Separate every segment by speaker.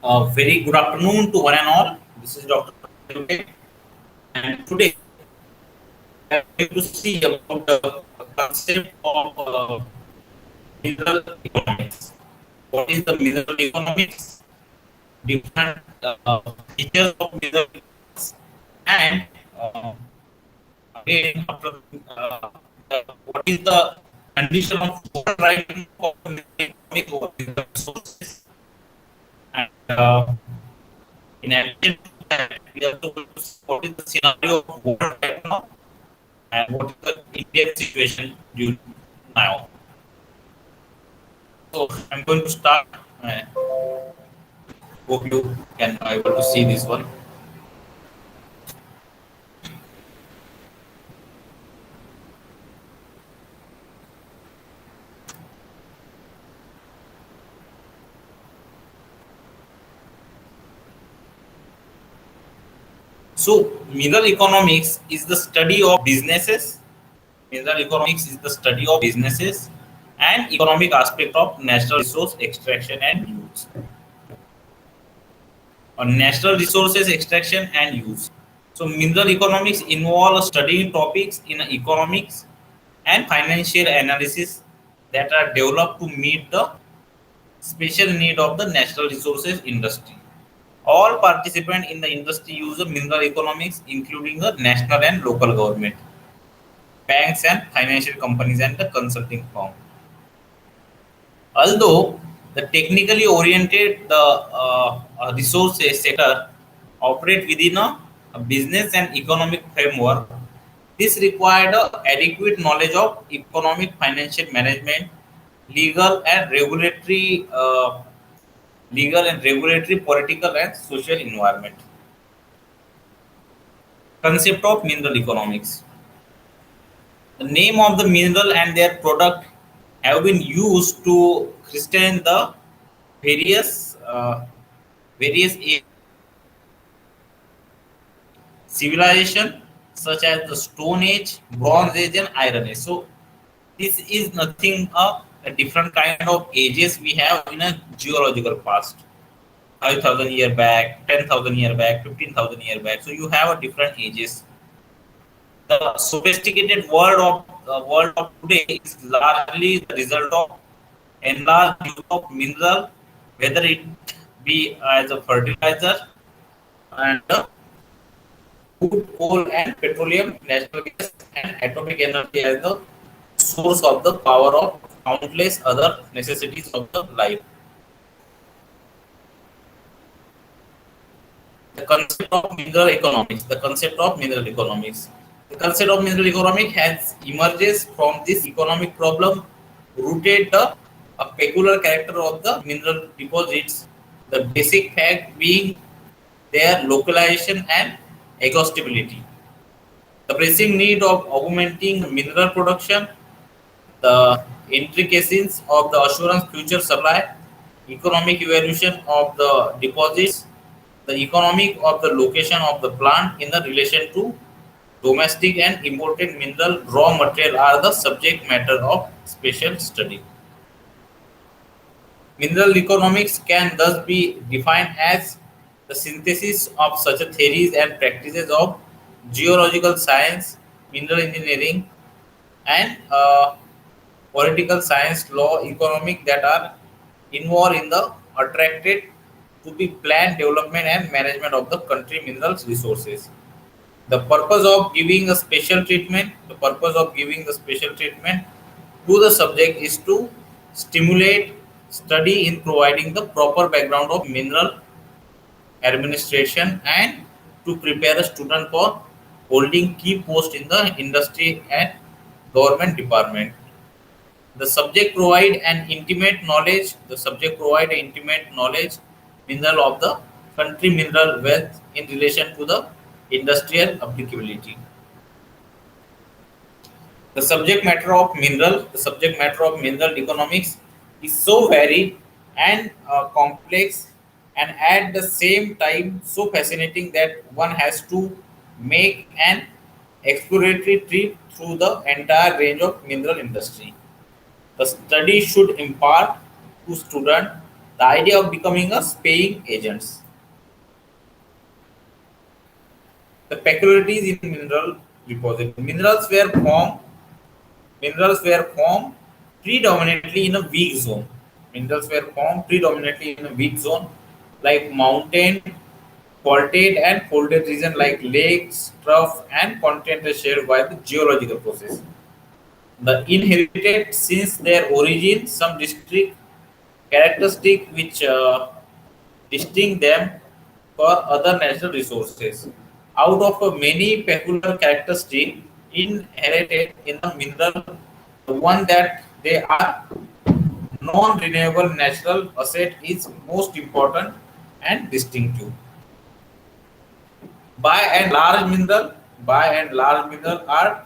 Speaker 1: Very good afternoon to one and all. This is Dr. And today we are going to see about the concept of mineral economics. What is the mineral economics? Different features of mineral economics, and again, after what is the condition of overriding of the mineral economics over mineral resources? And in addition to that, we are going to see what is the scenario of water right now and what is the Indian situation during now. So I'm going to start. Hope you can able to see this one. So mineral economics is the study of businesses. Mineral economics is the study of businesses and economic aspect of natural resource extraction and use. On natural resources extraction and use. So mineral economics involves studying topics in economics and financial analysis that are developed to meet the special need of the natural resources industry. All participants in the industry use the mineral economics, including the national and local government, banks and financial companies and the consulting firm. Although the technically oriented resources sector operate within a business and economic framework, this required adequate knowledge of economic, financial management, legal and regulatory, political and social environment. Concept of mineral economics. The name of the mineral and their product have been used to christen the various civilization such as the Stone Age, Bronze Age, and Iron Age. So this is nothing a different kind of ages we have in a geological past. 5,000 year back, 10,000 year back, 15,000 year back. So you have a different ages. The sophisticated world of today is largely the result of enlarged use of mineral, whether it be as a fertilizer and wood, coal, and petroleum, natural gas, and atomic energy as the source of the power of countless other necessities of the life. The concept of mineral economics. The concept of mineral economics. The concept of mineral economics has emerges from this economic problem rooted the a peculiar character of the mineral deposits. The basic fact being their localization and exhaustibility. The pressing need of augmenting mineral production, the intricacies of the assurance future supply, economic evaluation of the deposits, the economic of the location of the plant in the relation to domestic and imported mineral raw material are the subject matter of special study. Mineral economics can thus be defined as the synthesis of such theories and practices of geological science, mineral engineering, and political science, law, economic that are involved in the attracted to be planned development and management of the country minerals resources. The purpose of giving a special treatment, the purpose of giving the special treatment to the subject is to stimulate study in providing the proper background of mineral administration and to prepare a student for holding key post in the industry and government department. The subject provide an intimate knowledge. The subject provide an intimate knowledge mineral of the country mineral wealth in relation to the industrial applicability. The subject matter of mineral economics is so varied and complex and at the same time so fascinating that one has to make an exploratory trip through the entire range of mineral industry. The study should impart to student The idea of becoming a paying agents. The peculiarities in mineral deposit. Minerals were formed predominantly in a weak zone. Minerals were formed predominantly in a weak zone like mountain, faulted and folded region like lakes, trough and continental shared by the geological process. The inherited since their origin some district characteristic which distinct them for other natural resources. Out of many peculiar characteristics inherited in a mineral, the one that they are non-renewable natural asset is most important and distinctive. By and large mineral are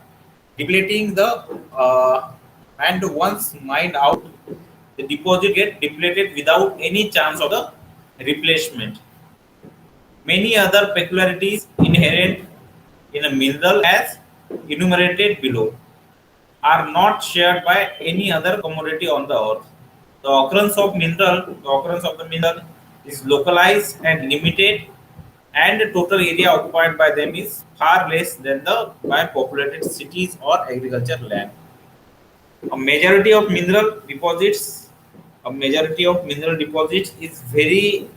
Speaker 1: depleting the and once mined out, the deposit get depleted without any chance of the replacement. Many other peculiarities inherent in a mineral as enumerated below are not shared by any other commodity on the earth. The occurrence of the mineral is localized and limited, and the total area occupied by them is far less than the by populated cities or agriculture land. A majority of mineral deposits is very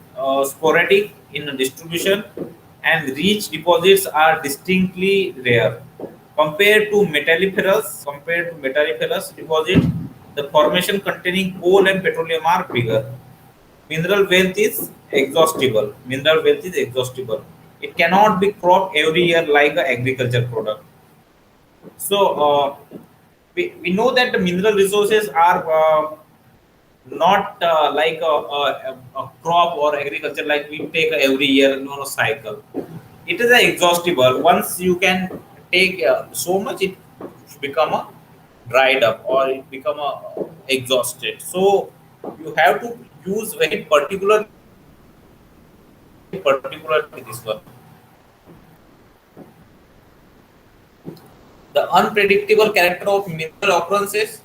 Speaker 1: sporadic in distribution, and rich deposits are distinctly rare. Compared to metalliferous deposit, the formation containing coal and petroleum are bigger. Mineral wealth is exhaustible. It cannot be cropped every year like an agriculture product. So we know that the mineral resources are not like a crop or agriculture like we take every year cycle. It is a exhaustible. Once you can take so much, it become a dried up or it become a exhausted. So you have to use very particular this one. The unpredictable character of mineral occurrences,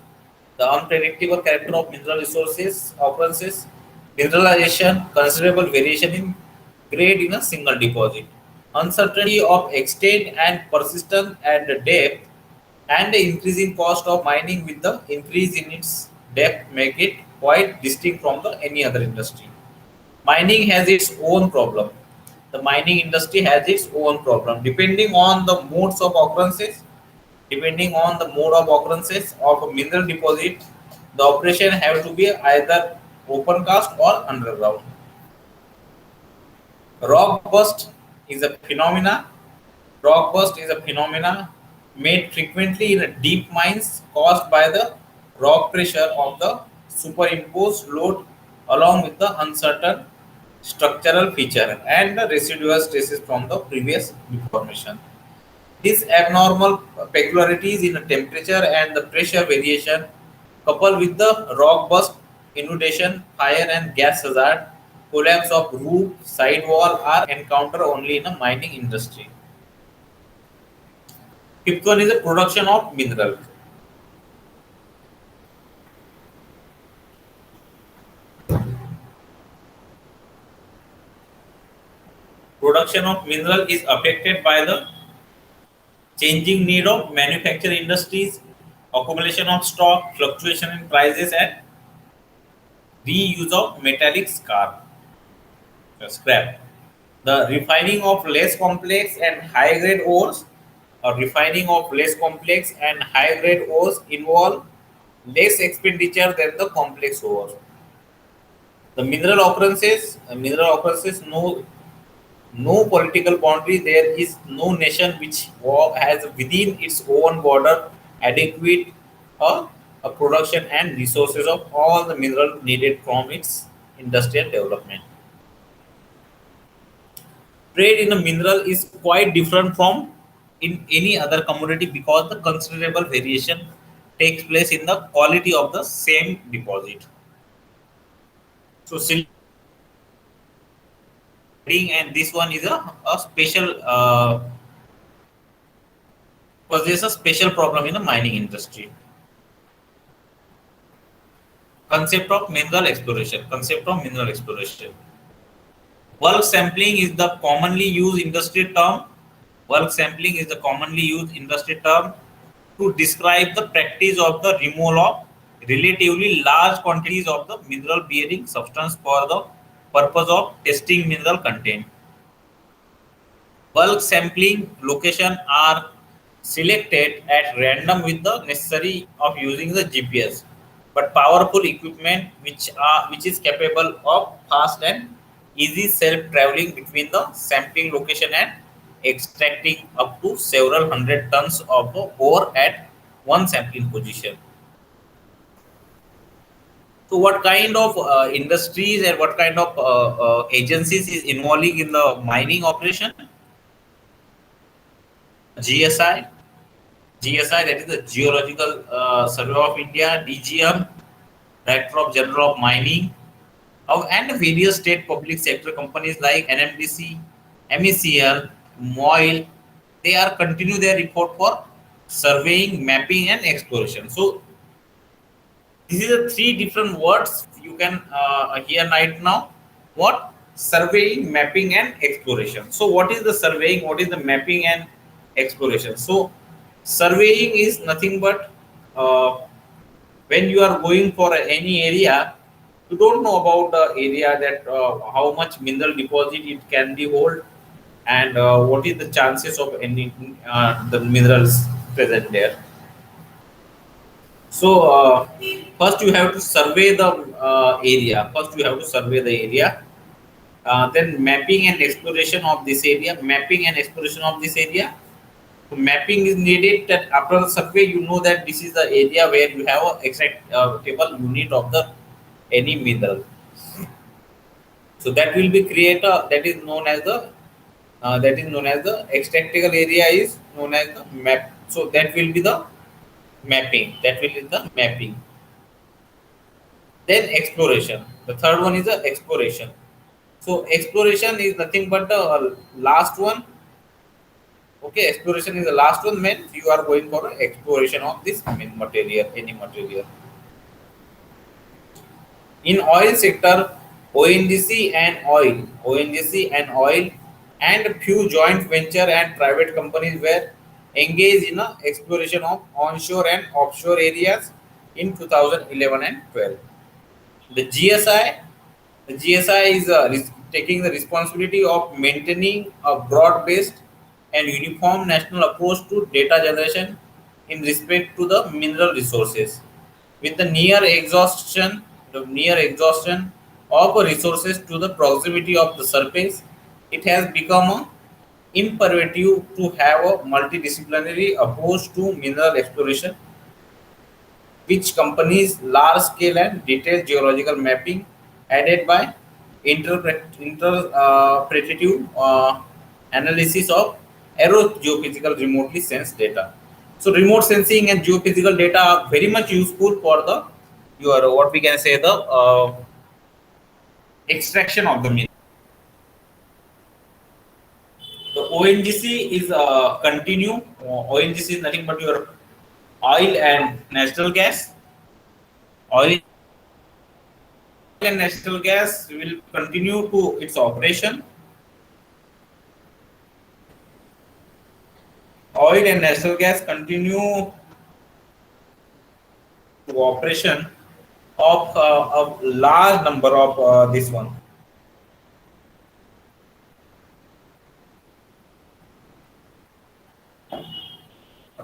Speaker 1: the unpredictable character of mineral resources occurrences, mineralization, considerable variation in grade in a single deposit, uncertainty of extent and persistence and depth, and the increasing cost of mining with the increase in its depth make it quite distinct from the any other industry. Mining has its own problem. The mining industry has its own problem. Depending on the mode of occurrences of a mineral deposit, the operation have to be either open cast or underground. Rock burst is a phenomena. Rock burst is a phenomena made frequently in deep mines caused by the rock pressure of the superimposed load along with the uncertain structural feature and the residual stresses from the previous deformation. These abnormal peculiarities in the temperature and the pressure variation, coupled with the rock burst, inundation, fire and gas hazard, collapse of roof, sidewall are encountered only in the mining industry. Fifth one is the production of mineral. Production of mineral is affected by the changing need of manufacturing industries, accumulation of stock, fluctuation in prices, and reuse of metallic scrap. The refining of less complex and high grade ores, or refining of less complex and high grade ores involve less expenditure than the complex ores. The mineral occurrences no political boundary. There is no nation which has within its own border adequate uh, production and resources of all the mineral needed from its industrial development. Trade in a mineral is quite different from in any other commodity because the considerable variation takes place in the quality of the same deposit. So and this one is a special because there's a special problem in the mining industry. Concept of mineral exploration. Concept of mineral exploration. Bulk sampling is the commonly used industry term. Bulk sampling is the commonly used industry term to describe the practice of the removal of relatively large quantities of the mineral bearing substance for the purpose of testing mineral content. Bulk sampling location are selected at random with the necessary of using the GPS, but powerful equipment which is capable of fast and easy self-traveling between the sampling location and extracting up to several hundred tons of the ore at one sampling position. So, what kind of industries and what kind of agencies is involving in the mining operation? GSI, GSI, that is the Geological Survey of India, DGM, Director of General of Mining, and various state public sector companies like NMDC, MECL, MOIL. They are continue their report for surveying, mapping, and exploration. So this is the three different words you can hear right now. What? Surveying, mapping, and exploration. So what is the surveying? What is the mapping and exploration? So surveying is nothing but when you are going for any area, you don't know about the area that how much mineral deposit it can be hold, and what is the chances of any the minerals present there. So first you have to survey the area. First you have to survey the area. Then mapping and exploration of this area. Mapping and exploration of this area. So mapping is needed that after the survey you know that this is the area where you have a exact table unit of the any mineral. So that will be create a that is known as the extractable area is known as the map. So that will be the mapping. That will be the mapping. Then exploration. The third one is the exploration. So exploration is nothing but the last one. Okay, exploration is the last one means you are going for exploration of this material, any material. In oil sector, ONGC and oil, and few joint venture and private companies were engaged in a exploration of onshore and offshore areas in 2011 and 12. The GSI, the GSI is taking the responsibility of maintaining a broad-based and uniform national approach to data generation in respect to the mineral resources. With the near exhaustion of resources to the proximity of the surface, it has become a imperative to have a multidisciplinary approach to mineral exploration which accompanies large-scale and detailed geological mapping aided by interpretative analysis of aerogeophysical remotely sensed data. So remote sensing and geophysical data are very much useful for the your what we can say the extraction of the mineral. The ONGC is continue. ONGC is nothing but your oil and natural gas. Oil and natural gas will continue to its operation. Oil and natural gas continue to operation of a large number of this one. A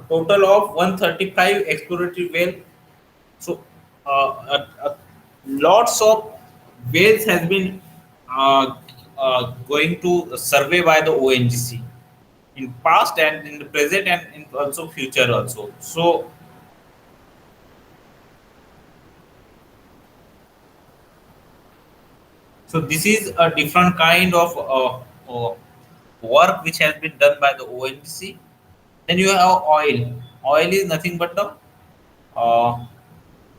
Speaker 1: total of 135 exploratory wells. So, lots of wells has been going to survey by the ONGC in past and in the present and in also future also. So this is a different kind of work which has been done by the ONGC. Then you have oil. Oil is nothing but the uh,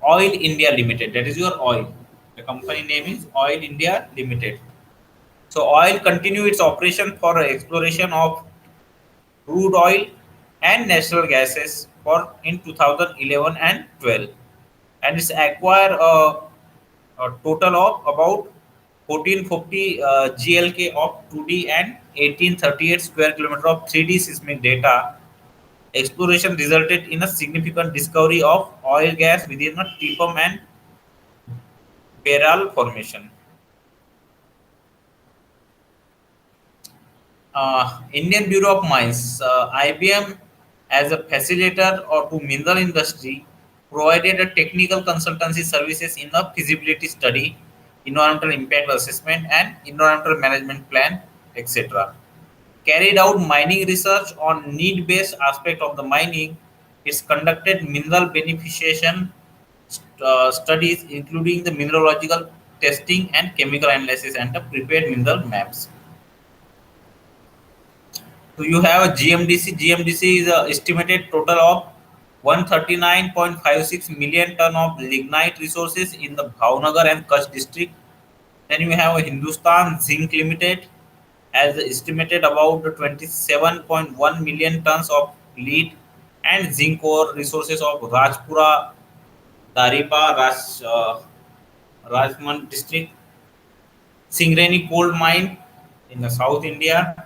Speaker 1: Oil India Limited. That is your oil. The company name is Oil India Limited. So oil continue its operation for exploration of crude oil and natural gases for in 2011 and 12, and it's acquire a total of about 1440 GLK of 2D and 1838 square kilometer of 3D seismic data. Exploration resulted in a significant discovery of oil gas within the Tipum and Beral formation. Indian Bureau of Mines, IBM, as a facilitator or to mineral industry, provided a technical consultancy services in the feasibility study, environmental impact assessment, and environmental management plan, etc. Carried out mining research on need-based aspect of the mining. It's conducted mineral beneficiation studies, including the mineralogical testing and chemical analysis, and the prepared mineral maps. So you have a GMDC. GMDC is a estimated total of 139.56 million ton of lignite resources in the Bhavnagar and Kutch district. Then you have a Hindustan Zinc Limited as estimated about 27.1 million tons of lead and zinc ore resources of Rajpura, Dariba, Rajmand district. Singareni coal mine in the South India.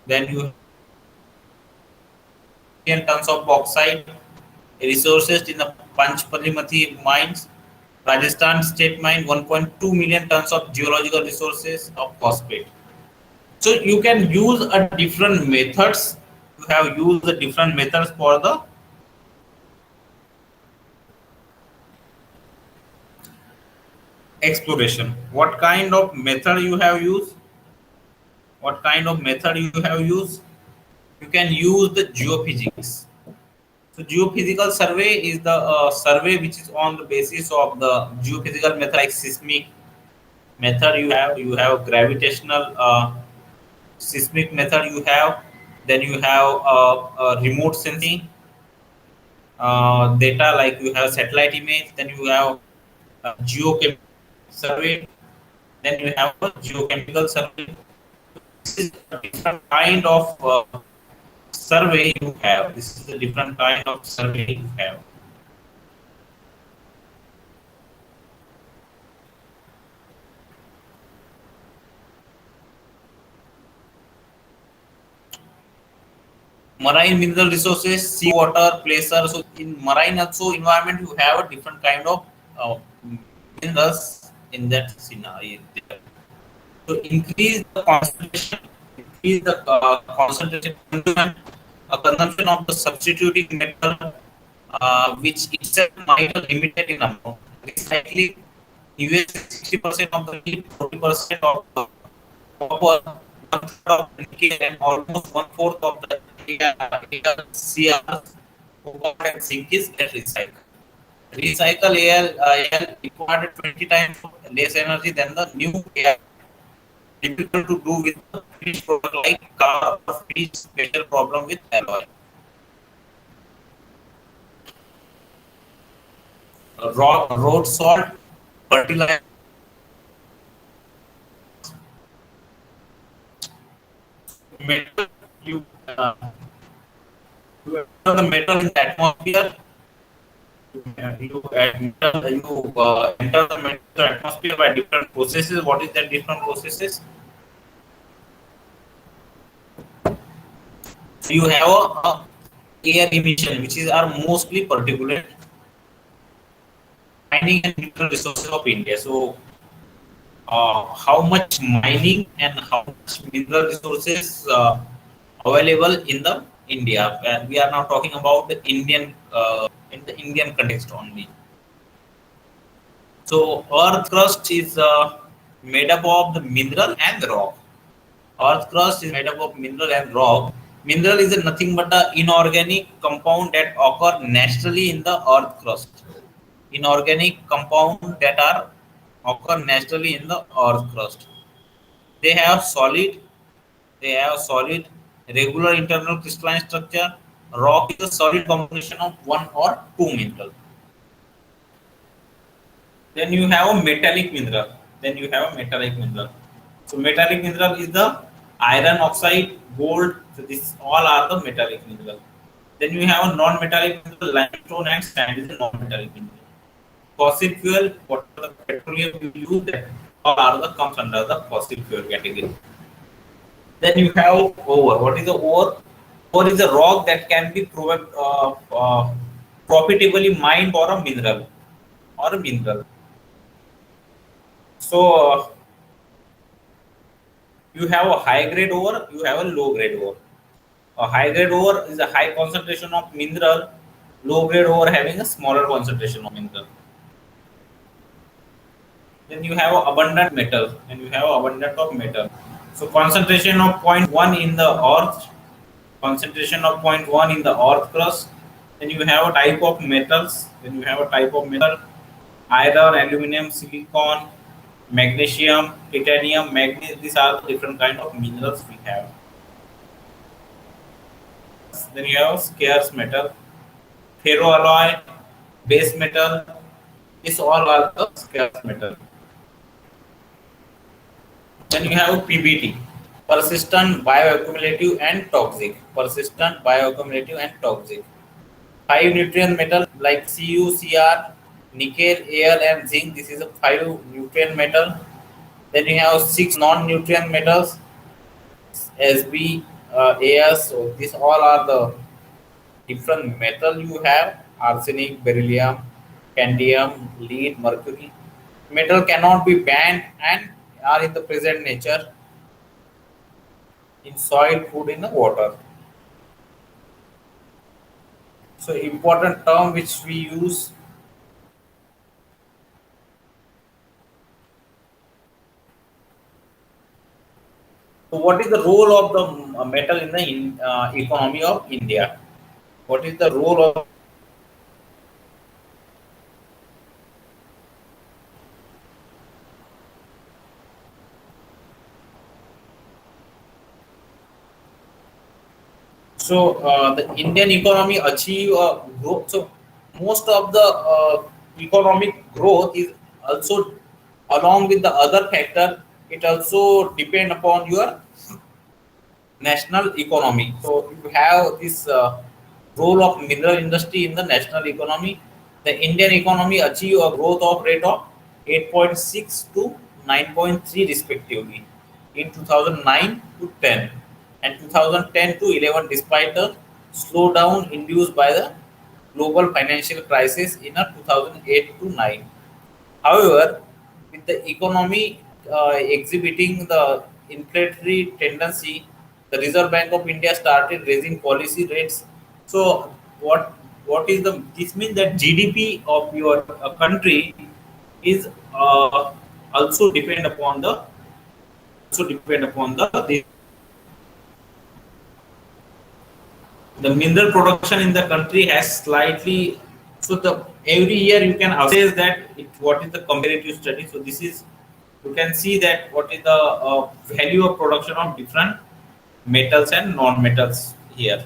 Speaker 1: Then you have million tons of bauxite resources in the Panchpalimathi mines. Rajasthan state mine 1.2 million tons of geological resources of phosphate. So you can use a different methods. You have used the different methods for the exploration. What kind of method you have used? What kind of method you have used? You can use the geophysics. So geophysical survey is the survey which is on the basis of the geophysical method like seismic method. You have gravitational seismic method. You have then you have remote sensing data like you have satellite image. Then you have geochemical survey. Then you have a geochemical survey. This is a different kind of survey you have. This is a different kind of survey you have. Marine mineral resources, sea water, placer. So in marine also environment, you have a different kind of minerals in that scenario. So increase the concentration, increase the concentration consumption of the substituting metal, which itself might be limited in amount. Recycling, US 60% of the heat, 40% of the copper, one third of the nickel, and almost one fourth of the CR, copper and zinc is get recycled. Recycle AL required 20 times less energy than the new AL. Difficult to do with the finished product like car or finished special problem with alloy. Road salt, fertilizer, metal, you, uh, you enter the metal in the atmosphere. You enter the metal atmosphere by different processes. What is that different processes? You have a air emission, which is are mostly particulate mining and mineral resources of India. So, how much mining and how much mineral resources available in the India? We are now talking about the Indian in the Indian context only. So, Earth crust is made up of the mineral and rock. Earth crust is made up of mineral and rock. Mineral is nothing but an inorganic compound that occur naturally in the earth crust. Inorganic compound that are occur naturally in the earth crust. They have solid, they have solid, regular internal crystalline structure. Rock is a solid combination of one or two mineral. Then you have a metallic mineral. Then you have a metallic mineral. So metallic mineral is the iron oxide, gold. So this all are the metallic mineral. Then you have a non-metallic mineral, limestone and sand is a non-metallic mineral. fossil fuel, what are the petroleum you use, that all are the comes under the fossil fuel category. Then you have ore. What is the ore? Ore is a rock that can be profitably mined for a mineral or a mineral. So you have a high grade ore, you have a low grade ore. A high grade ore is a high concentration of mineral, low grade ore having a smaller concentration of mineral. Then you have abundant metal and you have abundant of metal. So concentration of zero point 0.1 in the earth, concentration of zero point 0.1 in the earth crust. Then you have a type of metals. Then you have a type of metal: iron, aluminum, silicon, magnesium, titanium, manganese. These are the different kind of minerals we have. Then you have scarce metal, ferroalloy, base metal. These all are the scarce metal. Then you have PBT, persistent, bioaccumulative, and toxic. Persistent, bioaccumulative, and toxic. Five nutrient metal like Cu, Cr, nickel, Al, and zinc. This is a five nutrient metal. Then you have six non-nutrient metals, Sb, As. So these all are the different metal you have: arsenic, beryllium, cadmium, lead, mercury. Metal cannot be banned and are in the present nature in soil, food, in the water. So important term which we use. So what is the role of the metal in the economy of India? What is the role of? So the Indian economy achieve growth. So most of the economic growth is also along with the other factor. It also depend upon your national economy. So you have this role of mineral industry in the national economy. The Indian economy achieve a growth of rate of 8.6 to 9.3 respectively in 2009 to 10 and 2010 to 11, despite the slowdown induced by the global financial crisis in 2008 to 9. However, with the economy exhibiting the inflationary tendency, the Reserve Bank of India started raising policy rates. So, what is the? This means that GDP of your country is also depend upon the mineral production in the country has slightly. So the every year you can assess that what is the comparative study. So this is, you can see that what is the value of production of different metals and non-metals here.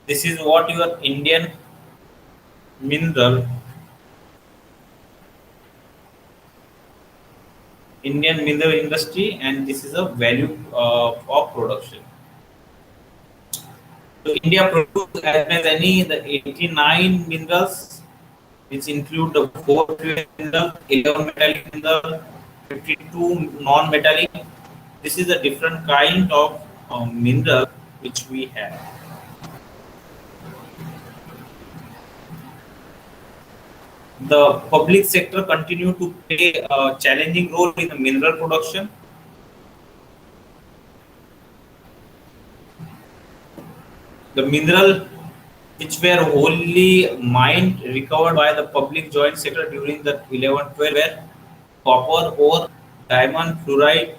Speaker 1: This is what your mineral Indian mineral industry, and this is a value of production. So India produces as much as any the 89 minerals, which include the 4 mineral, 11 metallic mineral, 52 non-metallic. This is a different kind of mineral which we have. The public sector continue to play a challenging role in the mineral production. The mineral which were wholly mined recovered by the public joint sector during the 11-12 were copper ore, diamond, fluoride,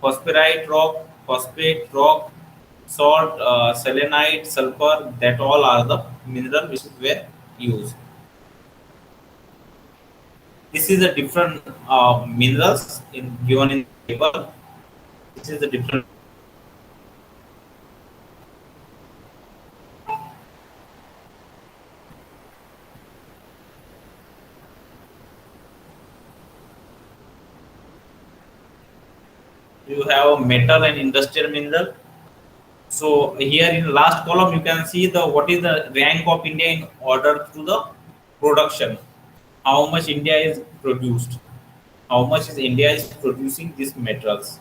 Speaker 1: phosphorite rock, phosphate rock, salt, selenite, sulfur. That all are the mineral which were used. This is a different minerals in given in the table. This is the different. You have metal and industrial mineral. So here in last column you can see the what is the rank of India in order to the production. How much India is produced? How much is India is producing these metals?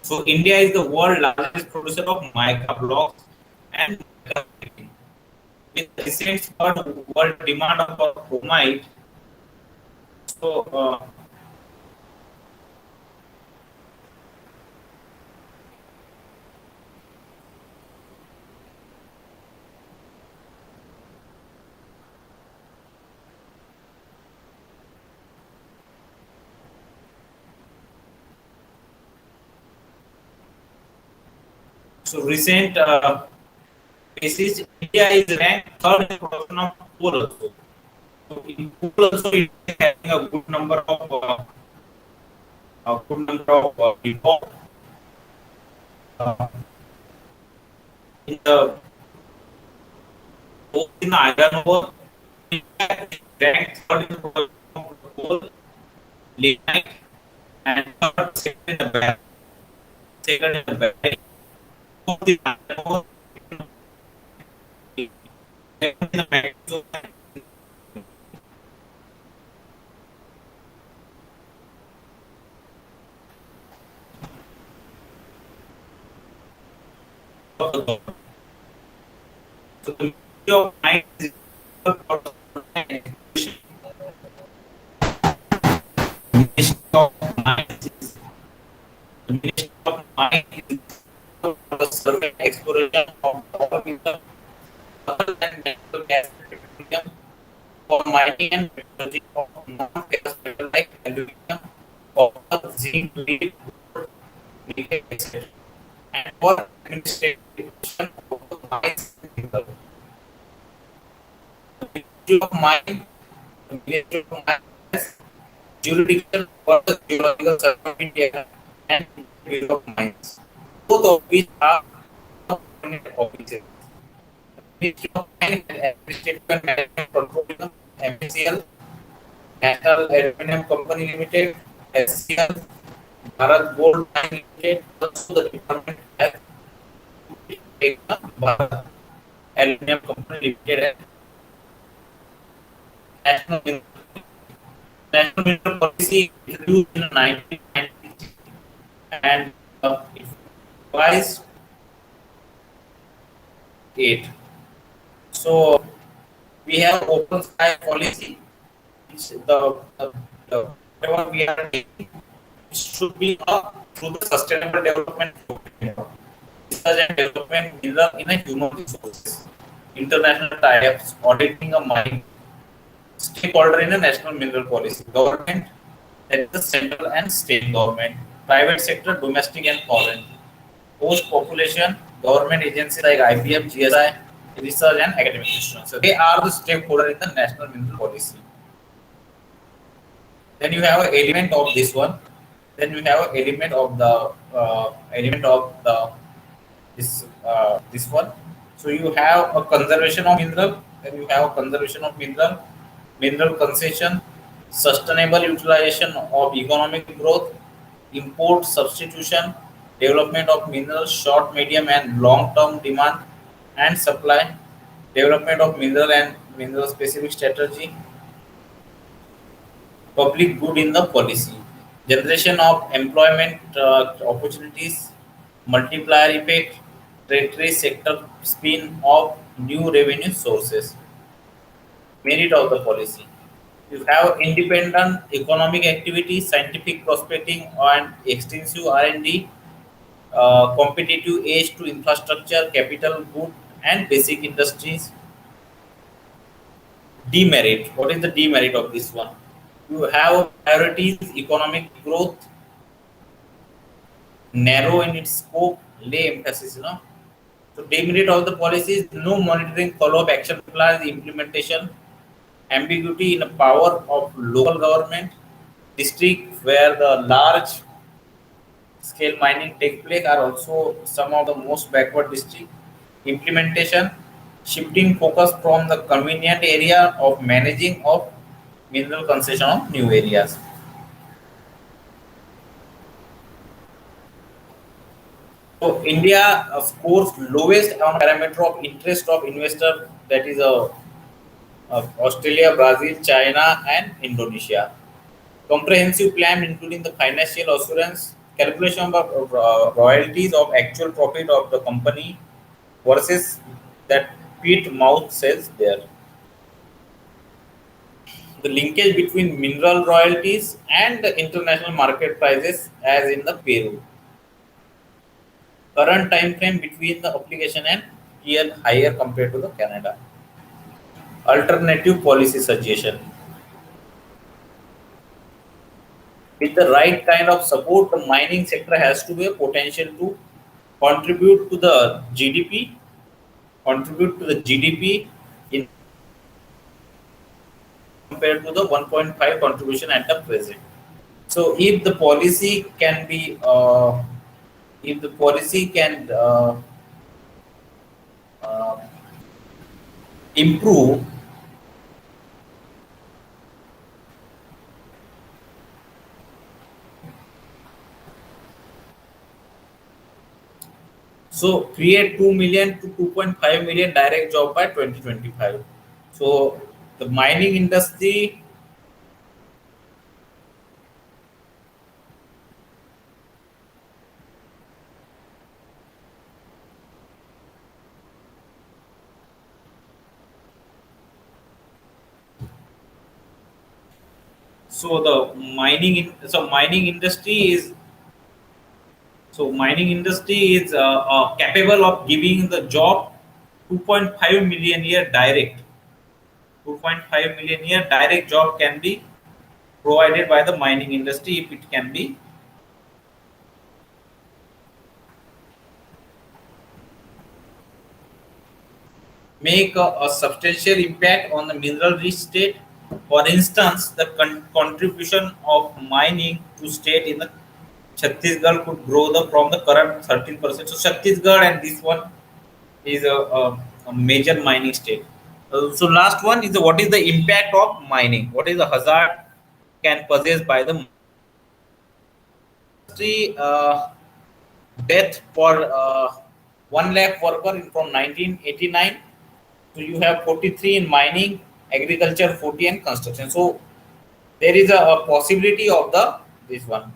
Speaker 1: So India is the world largest producer of mica blocks and mica plating. With the recent world demand of chromite, so recent basis, India is ranked third in production of coal also. So in coal also it is having a good number of import uh, in the both in the iron ore. India is ranked third in the production of coal, lignite, and third second in the battery. Second in the battery. Both in iron ore, second in the battery. So the Ministry of Mines is Ministry of Mines is the Ministry of Mines is for the survey and exploration of oil in the other than natural gas and petroleum for mining and metallurgy of non-ferrous metal like aluminum, copper, zinc, lead, nickel, etc. And for administration of the mines and minerals. Ministry of Mines, the Ministry of Mines has jurisdiction for the Geological Survey of India and Bureau of Mines, both of which are permanent offices. Ministry of Mines and Administrative and Management Control, MCL, National Aluminum Company Limited, SCL, Bharat Gold Mine Limited. Also, the department has taken Bharat Aluminum Company Limited as National Mineral Policy introduced in 1990 and it revised it. So we have open sky policy, which the whatever we are taking it should be through the sustainable development program, research and development in a human resources, international tie-ups, auditing a mine, stakeholder in a national mineral policy, government, that is the central and state government, private sector, domestic and foreign, host population, government agencies like IBM, GSI, research and academic institutions. So they are the stakeholder in the national mineral policy. Then you have an element of this one. Then you have an element of the this one. So you have a conservation of mineral. Then you have a conservation of mineral, mineral concession, sustainable utilization of economic growth, import substitution, development of minerals, short, medium, and long-term demand and supply, development of mineral and mineral specific strategy, public good in the policy, generation of employment opportunities, multiplier effect, tertiary sector spin of new revenue sources, merit of the policy. You have independent economic activity, scientific prospecting, and extensive R&D, competitive edge to infrastructure, capital good, and basic industries. Demerit. What is the demerit of this one? You have priorities, economic growth, narrow in its scope, lay emphasis, So demerit of the policy is no monitoring, follow-up, action plans, implementation, ambiguity in the power of local government, district where the large scale mining take place are also some of the most backward district. Implementation, shifting focus from the convenient area of managing of mineral concession of new areas. So India scores lowest on parameter of interest of investor, that is Australia, Brazil, China, and Indonesia. Comprehensive plan including the financial assurance, calculation of royalties of actual profit of the company versus that pit mouth says there. The linkage between mineral royalties and the international market prices as in the Peru. Current time frame between the application and year higher compared to the Canada. Alternative policy suggestion. With the right kind of support, the mining sector has to be a potential to contribute to the GDP, contribute to the GDP in compared to the 1.5 contribution at the present. So if the policy can uh, improve, so create 2 million to 2.5 million direct job by 2025. So the mining industry, so the mining so mining industry is mining industry is capable of giving the job 2.5 million year direct. 2.5 million year direct job can be provided by the mining industry if it can be make a substantial impact on the mineral rich state. For instance, the contribution of mining to state in the Chhattisgarh could grow from the current 13%. So Chhattisgarh and this one is a major mining state. So last one is what is the impact of mining? What is the hazard can possess by the industry? Death for 1 lakh worker from 1989. So you have 43 in mining, agriculture 40, and construction. So there is a possibility of the this one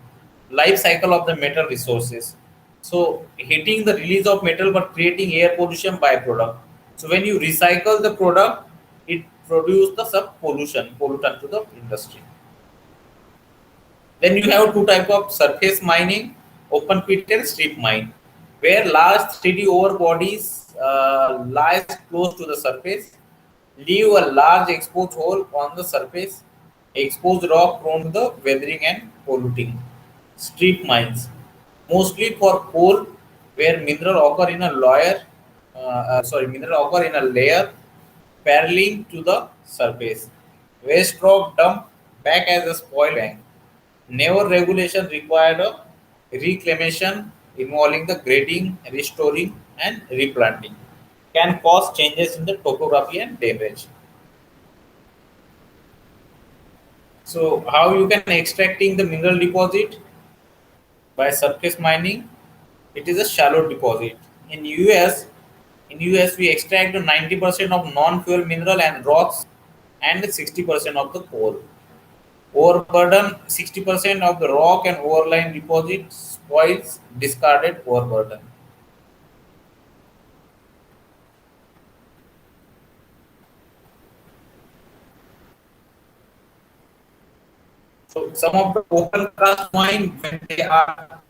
Speaker 1: life cycle of the metal resources. So hitting the release of metal but creating air pollution byproduct. So when you recycle the product, it produces the sub pollutant to the industry. Then you have two type of surface mining, open pit and strip mine, where large 3D ore bodies lies close to the surface, leave a large exposed hole on the surface, exposed rock prone to the weathering and polluting. Strip mines, mostly for coal, where mineral occur in a layer paralleling to the surface. Waste rock dump back as a spoil bank. Never regulation required a reclamation involving the grading, restoring, and replanting. Can cause changes in the topography and drainage. So, how you can extracting the mineral deposit by surface mining? It is a shallow deposit. In US we extract 90% of non-fuel mineral and rocks and 60% of the coal. Overburden, 60% of the rock and overlying deposits spoils discarded overburden. So some of the open cast mine when they are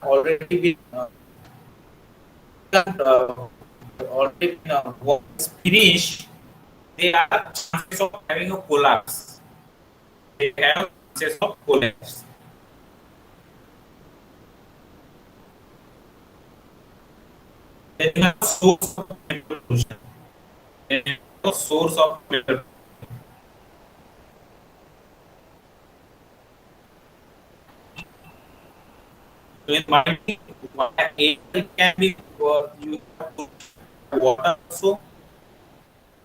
Speaker 1: already been uh, already been, was finished, they are chances of having a collapse. They have chances of collapse. Then you have source of metal pollution. Then you have source of metal. So in mining, air can be you have to water also.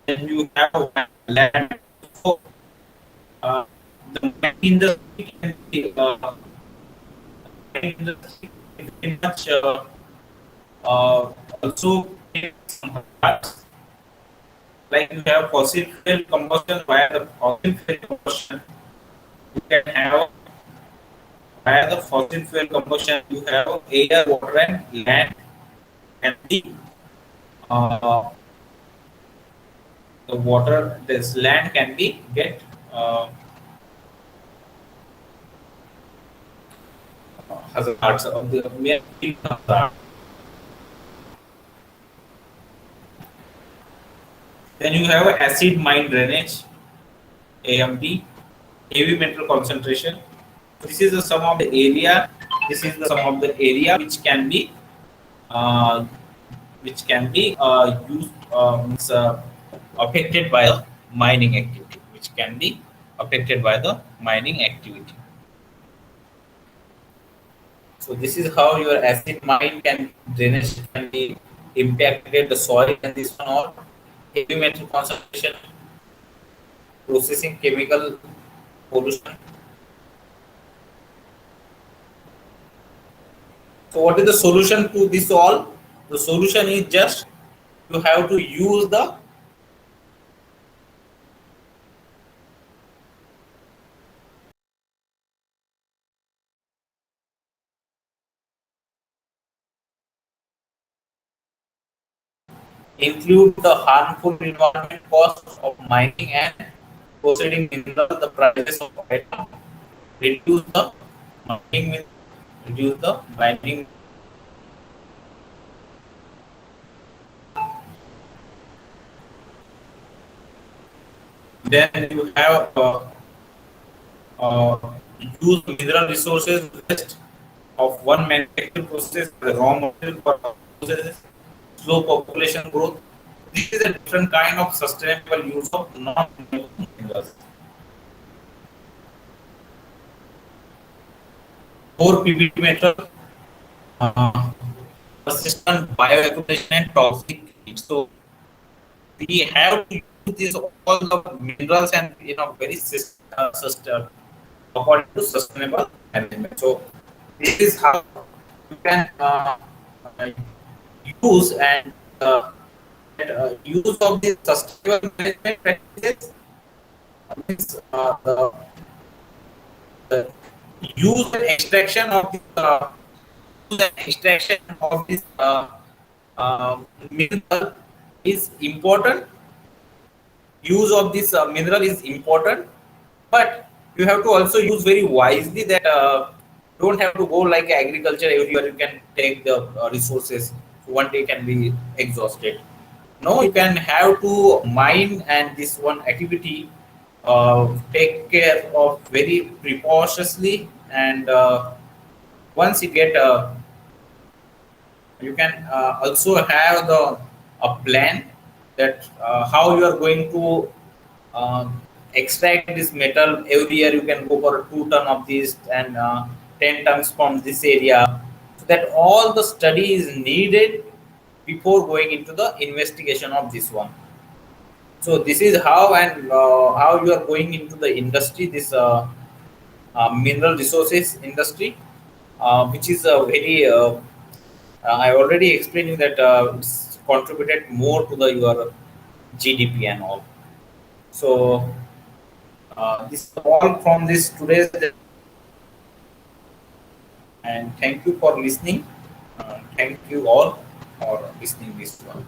Speaker 1: Then you have land. So uh, the mining industry can be mining industry very much also create some hazards. Like you have fossil fuel combustion via the fossil fuel combustion. You can have via the fossil fuel combustion. You have air, water, and land. And uh, the water, this land can be get hazards of the hazard. Then you have acid mine drainage, AMD, heavy metal concentration. This is the sum of the area. This is the sum of the area uh, which can be used means, affected by the mining activity, which can be affected by the mining activity. So this is how your acid mine can drainage can be impacted the soil, and this one or heavy metal concentration, processing chemical pollution. So what is the solution to this all? The solution is just you have to use the include the harmful environment costs of mining and processing mineral, the prices of item, reduce the mining, reduce the mining. Then you have uh, use mineral resources waste of one manufacturing process, the raw material for processes, slow population growth. This is a different kind of sustainable use of non-renewable minerals. Core PBT method, uh, persistent bioaccumulation and toxic heat. So we have to use this all the minerals and very according to sustainable management. So this is how you can uh, use and use of these sustainable management practices means the use and extraction of this use and extraction of this mineral is important. Use of this mineral is important, but you have to also use very wisely that don't have to go like agriculture everywhere you can take the resources one day can be exhausted. No, you can have to mine, and this one activity take care of very precautiously, and once you get you can also have the a plan that how you are going to extract this metal. Every year you can go for 2 ton of this and 10 tons from this area, so that all the study is needed before going into the investigation of this one. So this is how, and how you are going into the industry, this mineral resources industry, which is a very I already explained you that it's contributed more to the your GDP and all. So this is all from this today's, and thank you for listening. Thank you all for listening this one.